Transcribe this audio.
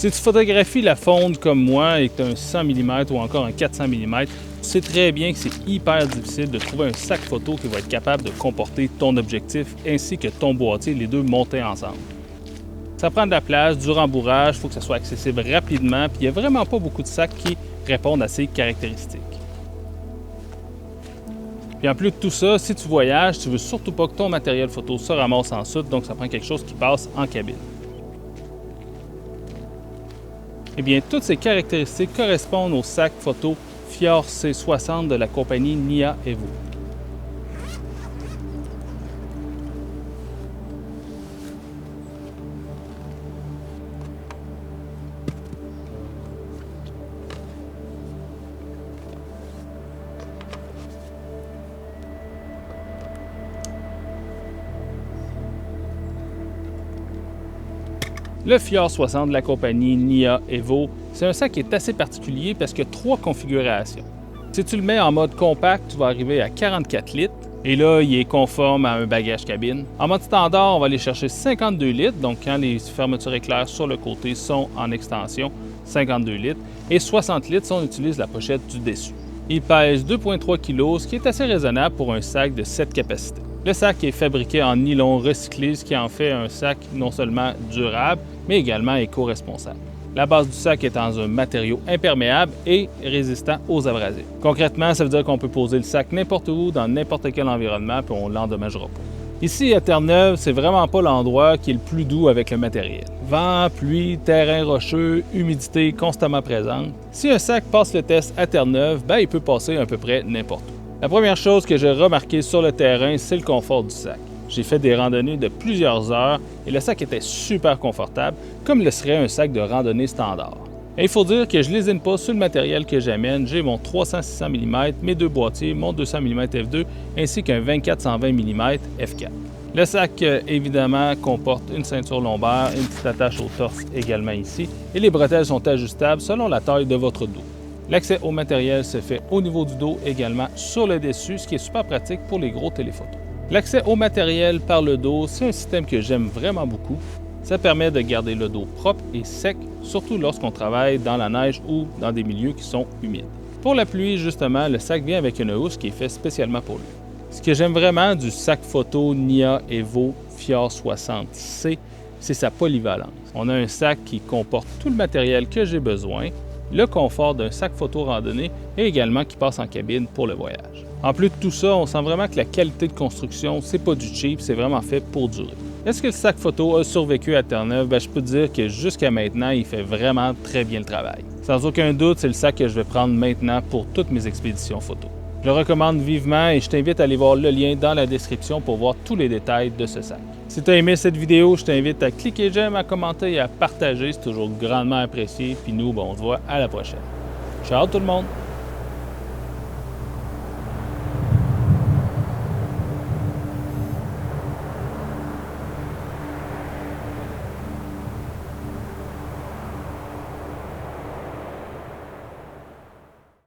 Si tu photographies la fonte comme moi et que tu as un 100 mm ou encore un 400 mm, tu sais très bien que c'est hyper difficile de trouver un sac photo qui va être capable de comporter ton objectif ainsi que ton boîtier, les deux montés ensemble. Ça prend de la place, du rembourrage, il faut que ça soit accessible rapidement, puis il n'y a vraiment pas beaucoup de sacs qui répondent à ces caractéristiques. Puis en plus de tout ça, si tu voyages, tu ne veux surtout pas que ton matériel photo se ramasse en soute, donc ça prend quelque chose qui passe en cabine. Eh bien, toutes ces caractéristiques correspondent au sac photo Fior C60 de la compagnie Nia Evo. Le Fior 60 de la compagnie Nia Evo, c'est un sac qui est assez particulier parce qu'il y a 3 configurations. Si tu le mets en mode compact, tu vas arriver à 44 litres. Et là, il est conforme à un bagage cabine. En mode standard, on va aller chercher 52 litres. Donc, quand les fermetures éclairs sur le côté sont en extension, 52 litres. Et 60 litres si on utilise la pochette du dessus. Il pèse 2,3 kg, ce qui est assez raisonnable pour un sac de cette capacité. Le sac est fabriqué en nylon recyclé, ce qui en fait un sac non seulement durable, mais également éco-responsable. La base du sac est dans un matériau imperméable et résistant aux abrasifs. Concrètement, ça veut dire qu'on peut poser le sac n'importe où, dans n'importe quel environnement, puis on ne l'endommagera pas. Ici, à Terre-Neuve, c'est vraiment pas l'endroit qui est le plus doux avec le matériel. Vent, pluie, terrain rocheux, humidité constamment présente. Si un sac passe le test à Terre-Neuve, il peut passer à peu près n'importe où. La première chose que j'ai remarqué sur le terrain, c'est le confort du sac. J'ai fait des randonnées de plusieurs heures et le sac était super confortable, comme le serait un sac de randonnée standard. Et il faut dire que je ne lésine pas sur le matériel que j'amène. J'ai mon 300-600 mm, mes deux boîtiers, mon 200 mm f2 ainsi qu'un 24-120 mm f4. Le sac, évidemment, comporte une ceinture lombaire, une petite attache au torse également ici, et les bretelles sont ajustables selon la taille de votre dos. L'accès au matériel se fait au niveau du dos également sur le dessus, ce qui est super pratique pour les gros téléphotos. L'accès au matériel par le dos, c'est un système que j'aime vraiment beaucoup. Ça permet de garder le dos propre et sec, surtout lorsqu'on travaille dans la neige ou dans des milieux qui sont humides. Pour la pluie, justement, le sac vient avec une housse qui est faite spécialement pour lui. Ce que j'aime vraiment du sac photo Nia Evo Fior 60C, c'est sa polyvalence. On a un sac qui comporte tout le matériel que j'ai besoin, le confort d'un sac photo randonnée et également qui passe en cabine pour le voyage. En plus de tout ça, on sent vraiment que la qualité de construction, c'est pas du cheap, c'est vraiment fait pour durer. Est-ce que le sac photo a survécu à Terre-Neuve? Je peux te dire que jusqu'à maintenant, il fait vraiment très bien le travail. Sans aucun doute, c'est le sac que je vais prendre maintenant pour toutes mes expéditions photo. Je le recommande vivement et je t'invite à aller voir le lien dans la description pour voir tous les détails de ce sac. Si tu as aimé cette vidéo, je t'invite à cliquer j'aime, à commenter et à partager. C'est toujours grandement apprécié. Puis nous, on se voit à la prochaine. Ciao tout le monde!